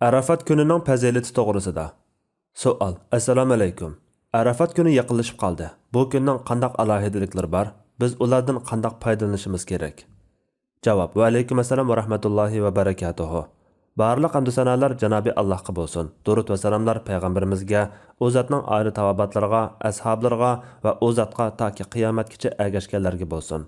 Arafat kunining fazilati to'g'risida. Savol. Assalomu alaykum. Arafat kuni yaqinlashib qoldi. Bu kunning qanday alohidaliklari bor? Biz ulardan qanday foydalanishimiz kerak? Javob. Va alaykum assalom va rahmatullohi va barakatuh. Barliq hamd sanolar Janobi Allohga bo'lsin. Durud va salomlar payg'ambarimizga, u zotning oila tavobatlariga, ashablariga va u zotga toki qiyomatgacha ergashganlarga bo'lsin.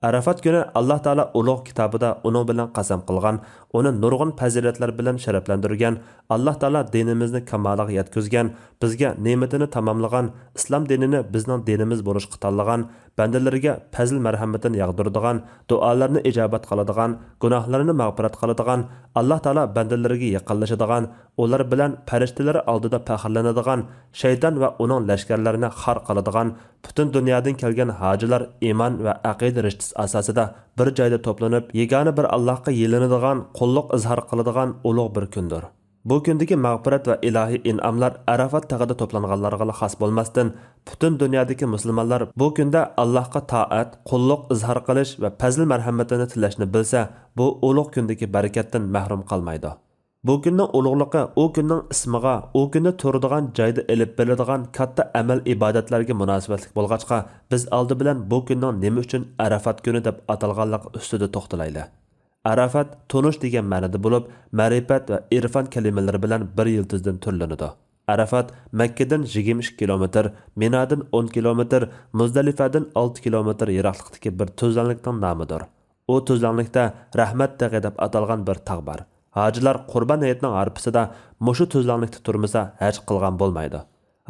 Arafat kuni Alloh taolo ulug' kitobida uning bilan qasam qilgan, uni nurg'un fazilatlar bilan sharaflantirgan, Alloh taolo dinimizni kamoliga yetkazgan, bizga ne'matini tamomlagan, islom dinini bizning dinimiz bo'lishga tanlagan, bandalariga fazl marhamatini yog'diradigan, duolarni ijobat qiladigan, gunohlarni mag'firat qiladigan, Alloh taolo bandalariga yaqinlashadigan, ular bilan farishtalar oldida faxrlanadigan, shayton va uning lashkarlarini xor qiladigan, butun dunyodan kelgan hojilar iymon va aqida rishtasi asosida bir joyda to'planib, yagona bir Allohga yelinadigan, qulluq izhor qiladigan ulug' bir kundir. Bu kundagi mag'firat va ilohiy in'omlar Arafat tag'ida to'planganlarga xos bo'lmasdan, butun dunyodagi musulmonlar bu kunda Allohga toat, qulluq izhor qilish va fazl marhamatini tilashni bilsa, bu ulug' kundagi barakatdan mahrum qolmaydi. Bu kunning ulug'ligi u kunning ismiga, u kunni turadigan joyda elib biladigan katta amal ibodatlarga munosabatli bo'lg'achqa, biz oldi bilan bu kunning nima uchun Arafat kuni deb atalganligi ustida to'xtalaylik. Arafat tonish degan ma'noda bo'lib, ma'rifat va irfon kalimalari bilan bir yiltizdan turlanadi. Arafat Makkadan 22 kilometr, Minadan 10 kilometr, Muzdalifadan 6 kilometr yiroqlikdagi bir tuzlanlikning nomidir. U tuzlanlikda Rahmat tag'i deb atalgan bir tog' bor. Hojilar Qurban hayitining arpasida mushu tuzlanlikda turmasa haj qilgan bo'lmaydi.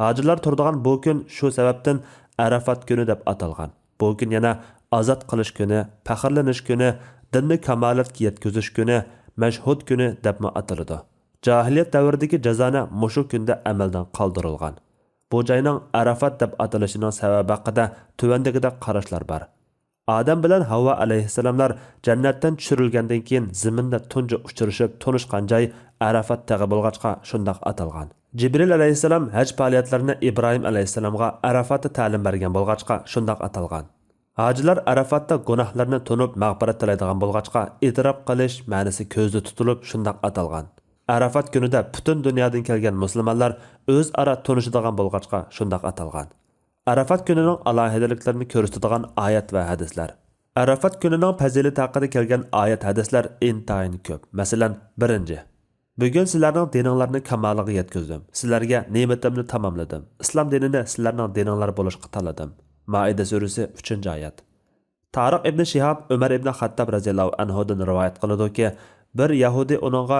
Hojilar turadigan bu kun shu sababdan Arafat kuni deb atalgan. Bu kun yana azod qilish kuni, faxrlanish kuni, dinni kamolatga yetkazish kuni, mashhud kuni deb ataladi. Jahiliyat davridagi jazoni mushu kunda amaldan qoldirilgan. Bu joyning Arafat deb atalishining sababi haqida tuvandagida qarashlar bor. Adam bilan Havva alayhissalomlar jannatdan tushirilgandan keyin zaminda tunji uchrashib tunishgan joy Arafat tag'i bo'lg'achqa shundoq atalgan. Jibril alayhissalom haj faoliyatlarini Ibrohim alayhissalomga Arafatda ta'lim bergan bo'lg'achqa shundoq atalgan. Hojilar Arafatda gunohlarni tunib mag'firat tilaydigan bo'lg'achqa e'tirof qilish ma'nosi ko'zda tutilib shundoq atalgan. Arafat kunida butun dunyodan kelgan musulmonlar o'zaro tunishadigan bo'lg'achqa shundoq atalgan. Arafat kunining alohidaliklarini ko'rsatadigan oyat va hadislar. Arafat kunining fazilati haqida kelgan oyat hadislar intayin ko'p. Masalan, 1. Bugun sizlarning dininglarni kamoliga yetkazdim. Sizlarga ne'matimni tamomladim. Islom dinini sizlarning dininglar bo'lishga tanladim. Maida surasi 3-oyat. Tariq ibn Shihob Umar ibn Xattob radhiyallohu anhu dan rivoyat qiladi-ki, bir yahudi uningga: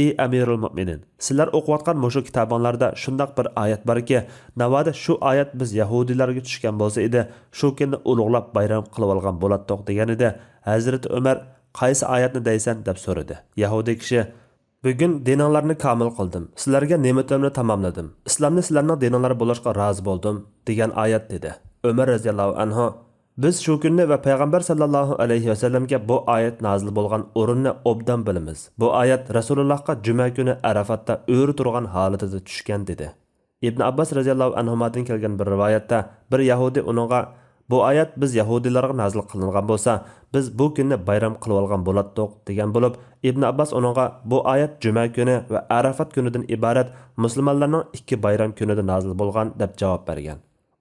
"Ey Amirul Mu'minin, sizlar o'qiyotgan mushu kitobinglarda shundoq bir oyat borki, navoda shu oyat biz yahudilarga tushgan bo'lsa edi, shu kunni ulug'lab bayram qilib olgan bo'lardik" degan edi. Hazrat Umar: "Qaysi oyatni deysan?" deb so'radi. Yahudi kishi: "Bugun dininglarni kamol qildim. Sizlarga ne'matimni tamomladim. Islomni sizlarning dininglar bo'lishga rozi bo'ldim" degan oyat dedi. Umar radhiyallohu anhu: "Biz shu kunni va payg'ambar sallallohu alayhi va sallamga bu oyat nozil bo'lgan o'rinni obdan bilamiz. Bu oyat Rasulullohga juma kuni Arafatda o'ri turgan holatida tushgan" dedi. Ibn Abbas radhiyallohu anhudan kelgan bir rivoyatda bir yahudi uningga: "Bu oyat biz yahudilarga nozil qilingan bo'lsa, biz bu kunni bayram qilib olgan bo'lardik" degan bo'lib, Ibn Abbas uningga bu oyat juma kuni va Arafat kunidan iborat musulmonlarning ikki bayram kunida nozil bo'lgan deb javob bergan.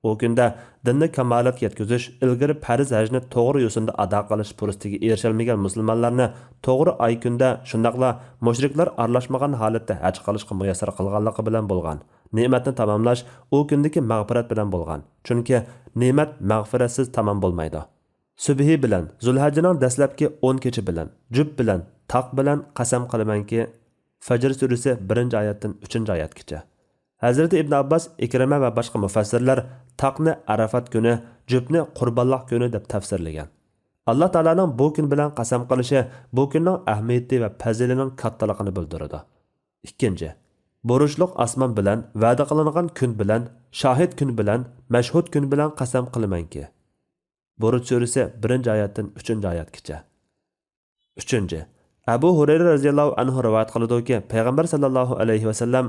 O kunda dinni kamolatga yetkazish, ilgari farz hajni to'g'ri yo'sinda ado qilish fursatiga erisholmagan musulmonlarni to'g'ri oy kunda shundaqla mushriklar aralashmagan holatda haj qilishga muyassar qilganligi bilan bo'lgan. Ne'matni tamomlash u kundagi mag'firat bilan bo'lgan. Chunki ne'mat mag'firatsiz tamom bo'lmaydi. Subhi bilan, Zulhajjaning dastlabki 10 kechi bilan, Jub bilan, Taq bilan qasam qilamanki, Fajr surasi 1-oyatdan 3-oyatgacha. Hazrati Ibn Abbas, Ikrima va boshqa mufassirlar Taqni Arafat kuni, Jubni Qurbonlik kuni deb tafsirlagan. Alloh taolaning bu kun bilan qasam qilishi bu kunning ahamiyati va fazilatining kattaligini bildiradi. 2. Burishliq osmon bilan, va'da qilingan kun bilan, shohid kun bilan, mashhud kun bilan qasam qilamanki. Buruj surasi 1-oyatdan 3-oyatgacha. 3. Abu Hurayra radhiyallohu anhu rivoyat qiladi-ki, payg'ambar sallallohu alayhi va sallam: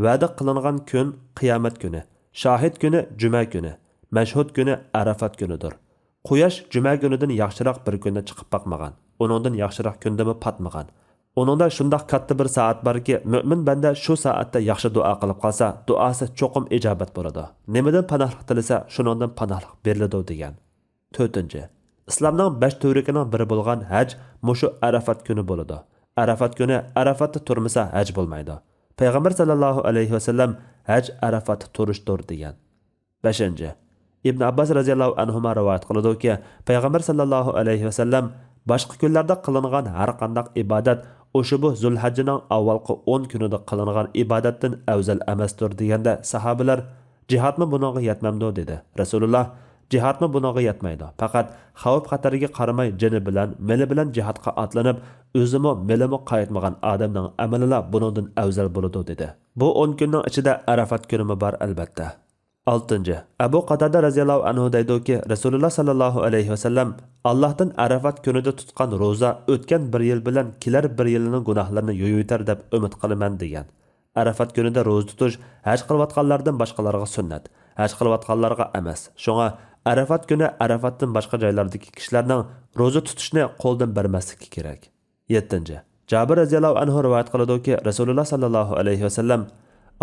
"Va'da qilingan kun qiyomat kuni, shohid kuni juma kuni, mashhud kuni Arafat kunidir. Quyosh juma kunidan yaxshiroq bir kunda chiqib boqmagan, uningdan yaxshiroq kundami patmagan. Uningda shundoq katta bir soat borki, mo'min banda shu soatda yaxshi duo qilib qolsa, duosi cho'qim ijobat bo'ladi. Nimadan panohlik tilasa, shuningdan panohlik beriladi degan. 4. Islomning 5 turikining biri bo'lgan haj mushu Arafat kuni bo'ladi. Arafat kuni Arafatda turmasa haj bo'lmaydi. Payg'ambar sallallohu alayhi vasallam haj Arafatda turishdir degan. 5. Ibn Abbas radhiyallohu anhu rivoyat qiladi-ki, Payg'ambar sallallohu alayhi vasallam boshqa kunlarda qilingan har qanday ibodat o'sha bu Zulhajjining avvalgi 10 kunida qilingan ibodatdan afzal emasdir deganda sahobalar jihodmi buningga yetmamdi dedi. Rasululloh jihodmi buningga yetmaydi. Faqat xavf xatariga qaramay jini bilan, meli bilan jihodga atlanib, o'zimi melimi qaytmagan odamning amalila buningdan afzal bo'ladi dedi. Bu 10 kunning ichida Arafat kunimi bor albatta. 6. Abu Qatada radhiyallohu anhu deydi-ki, Rasululloh sallallohu alayhi vasallam Allohdan Arafat kunida tutgan roza o'tgan bir yil bilan kelar bir yilning gunohlarini yo'yitar deb umid qilaman degan. Arafat kunida roza tutish haj qilayotganlardan boshqalarga sunnat, haj qilayotganlarga emas. Shunga Arafat kuni Arafatdan boshqa joylardagi kishilarning roza tutishni qo'ldan bermasligi kerak. 7. Jabir radhiyallohu anhu rivoyat qiladi-ki, Rasululloh sallallohu alayhi vasallam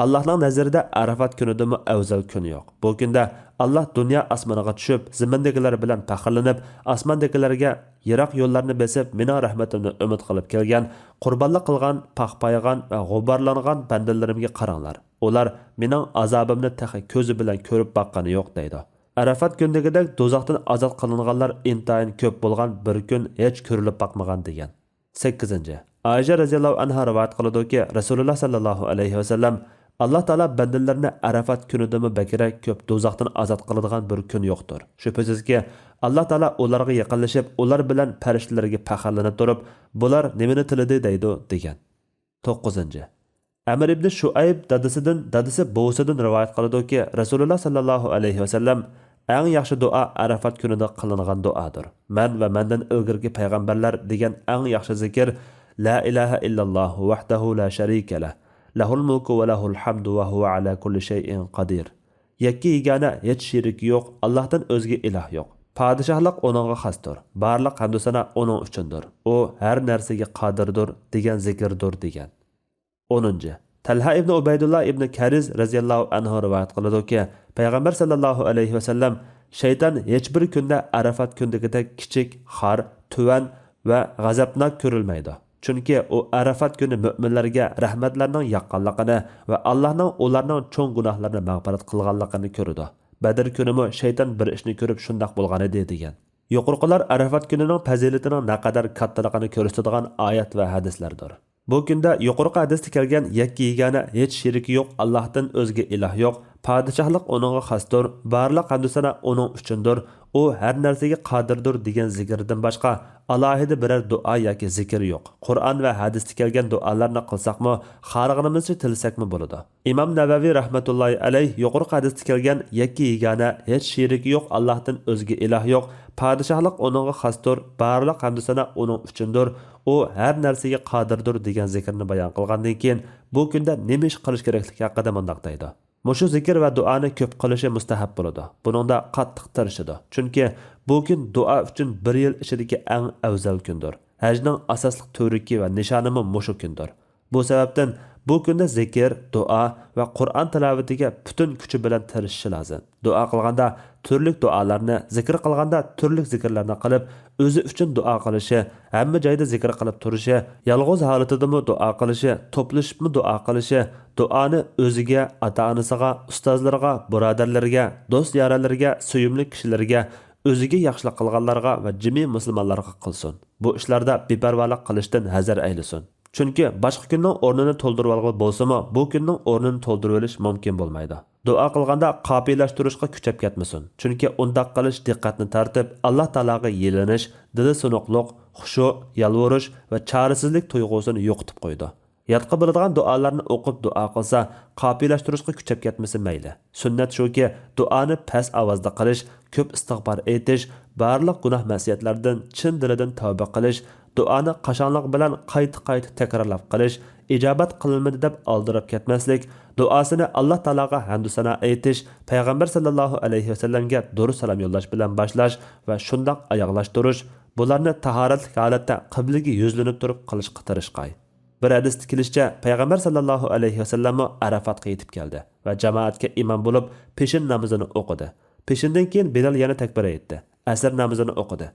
Allah'ның nazarida Arafat kunidimi afzal kun yo'q. Bu kunda Allah dunyo osmoniga tushib, zamindagilar bilan faxrlanib, osmondagilarga yiroq yo'llarni besib, mening rahmatimni umid qilib kelgan, qurbonlik qilgan, paxpaygan va g'uborlangan bandalarimga qaranglar. Ular mening azobimni taxi ko'zi bilan ko'rib baqqani yo'q deydi. Arafat kundagidek do'zaxdan ozod qilinganlar intayin ko'p bo'lgan bir kun hech ko'rilib baqmagan degan. 8. Aisha radhiyallohu anha rivoyat qiladi-ki, Rasululloh sallallohu alayhi vasallam Allah Taala bandalarni Arafat kunidami bakrak ko'p do'zaxdan ozod qiladigan bir kun yo'qdir. Shubhasizki, Allah Taala ularga yaqinlashib, ular bilan farishtalarga faxrlanib turib, bular nimani tilidi deydi degan. 9. Amr ibn Shuayb dadasi buvisidan rivoyat qiladi-ki, Rasululloh sallallohu alayhi vasallam eng yaxshi duo Arafat kunida qilingan duodir. Men va mendan ilgirgi payg'ambarlar degan eng yaxshi zikr la ilaha illalloh vahdahu la sharika lah. Lahul mulku va lahul hamdu va huwa ala kulli shay'in qadir. Yakki yegana hech sheriki yo'q, Allohdan o'zga iloh yo'q. Padişahlık onunğa xasdır. Barlıq hamdu sana onun üçündür. O her narsaga qodirdir degan zikrdir degan. 10. Talha ibn Ubaydullah ibn Kariz radhiyallohu anhu rivoyat qiladi-ki, Payg'ambar sallallohu alayhi vasallam shayton hech bir kunda Arafat kundagidek kichik, xor, tuvan va g'azabnak ko'rilmaydi. Chunki o Arafat kuni mu'minlarga rahmatlarning yaqqanligini va Allohning ularning cho'ng gunohlarini mag'firat qilganligini ko'rdi. Badr kunimi shayton bir ishni ko'rib shundoq bo'lgan edi degan. Yuqorqilar Arafat kunining fazilatining naqadar kattaligini ko'rsatadigan oyat va hadislardir. Bu kunda yuqorqi hadisda kelgan yakki yegana hech sheriki yo'q, Allohdan o'zga iloh yo'q, padişahlık onunğa xasdır, barlıq hamdu sana onun üçündür, o her narsaga qodirdir degan zikrdan boshqa alohida biror duo yoki zikr yo'q. Qur'on va hadisda kelgan duolarni qilsaqmi, xarig'imizcha tilsakmi bo'ladi. Imom Navaviy rahmatullohi alayh yuqorqi hadisda kelgan yakki yegana hech sheriki yo'q, Allohdan o'zga iloh yo'q, padişahlık onunğa xasdır, barlıq hamdu sana onun üçündür, o her narsaga qodirdir degan zikrni bayon qilgandan keyin bu kunda nima ish qilish kerakligi haqida mundaq deydi. Mushu zikr va duoni ko'p qilishi mustahab bo'ladi. Buningda qattiq tirishadi. Chunki bu kun duo uchun bir yil ichidagi eng afzal kundir. Hajning asosli turiki va nishonimi mushu kundir. Bu sababdan bu kunda zikr, duo va Qur'on tilovatiga butun kuchi bilan tirishish lozim. Duo qilganda turli duolarni, zikr qilganda turli zikrlarni qilib, o'zi uchun duo qilishi, hamma joyda zikr qilib turishi, yolg'iz holatidami duo qilishi, to'plashibmi duo qilishi, duoni o'ziga, ota-onasiga, ustozlarga, birodarlarga, do'st yaranlarga, suyumli kishilarga, o'ziga yaxshilik qilganlarga va jami musulmonlarga qilsin. Bu ishlarda beparvolik qilishdan hazar aylasin. Chunki boshqa kunning o'rnini to'ldirib olgan bo'lsa-mu, bu kunning o'rnini to'ldirib olish mumkin bo'lmaydi. Duo qilganda qopiyalashtirishga kuchab ketmasin. Chunki undaq qilish diqqatni tortib, Alloh taologa yelinish, dili sunuqliq, xushu, yalvorish va chorasizlik tuyg'usini yo'qotib qo'ydi. Yatqa biladigan duolarni o'qib duo qilsa, qopiyalashtirishga kuchab ketmasa mayli. Sunnat shuki, duoni past ovozda qilish, ko'p istig'for aytish, barliq gunoh ma'siyatlardan chin dilidan tavba qilish, duoni qashonliq bilan qayta takrorlab qilish, ijobat qilinmadi deb oldirib ketmaslik, duosini Alloh taologa hamd sano aytish, payg'ambar sallallohu alayhi vasallamga durud salom yo'llash bilan boshlash va shundoq oyoqlashtirish, bularni tahoratli holatda qiblaga yuzlanib turib qilishga tirishqay. Bir hadisda kelishicha, payg'ambar sallallohu alayhi vasallam Arafatga yetib keldi va jamoatga imom bo'lib peshin namozini o'qidi. Peshindan keyin Bilal yana takbir aytdi. Asr namozini o'qidi.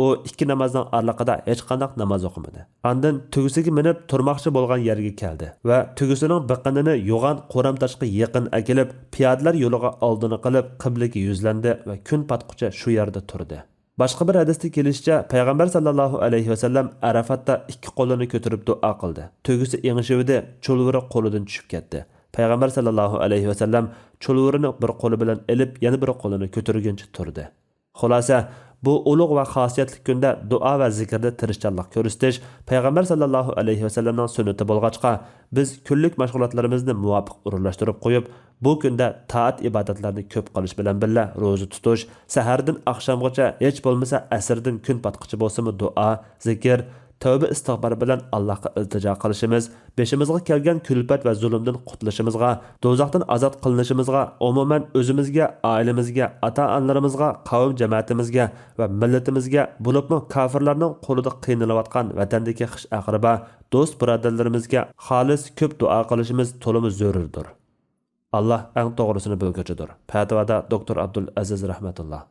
U ikki namozning oraliqida hech qanday namoz o'qimadi. Ondan tugisiga minib turmoqchi bo'lgan yerga keldi va tugisining biqinini yo'g'on qo'ramtoshga yaqin akilib, piyodalar yo'liga oldini qilib qiblaga yuzlandi va kun patqucha shu yerda turdi. Boshqa bir hadisda kelishicha, payg'ambar sallallohu alayhi vasallam Arafatda ikki qo'lini ko'tarib duo qildi. Tugisi engishivdi, cho'lviri qo'lidan tushib ketdi. Payg'ambar sallallohu alayhi vasallam cho'lvirini bir qo'li bilan elib, yana bir qo'lini ko'targuncha turdi. Xulosa, bu ulug' va xosiyatli kunda duo va zikrda tirishchanlik ko'rsatish payg'ambar sallallohu alayhi vasallamning sunnati bo'lg'achqa, biz kunlik mashg'ulotlarimizni muvofiq o'rinlashtirib qo'yib, bu kunda taat ibodatlarni ko'p qilish bilan birga ro'za tutish, sahardan oqshomgacha hech bo'lmasa asrdan kun patqichi bo'lsa-mu duo, zikr, tövbe istig'for bilan Allohga iltijo qilishimiz, beshimizga kelgan kulfat va zulmdan qutulishimizga, do'zaxdan ozod qilinishimizga, umuman o'zimizga, oilamizga, ota-onalarimizga, qavm jamoatimizga va millatimizga, bo'libmi kofirlarning qo'lida qiynalayotgan vatandagi xish-aqriba, do'st birodarlarimizga xolis ko'p duo qilishimiz to'limi zarurdir. Allah eng to'g'risini bilguchidir. Fatvoda Doktor Abdul Aziz rahmatulloh.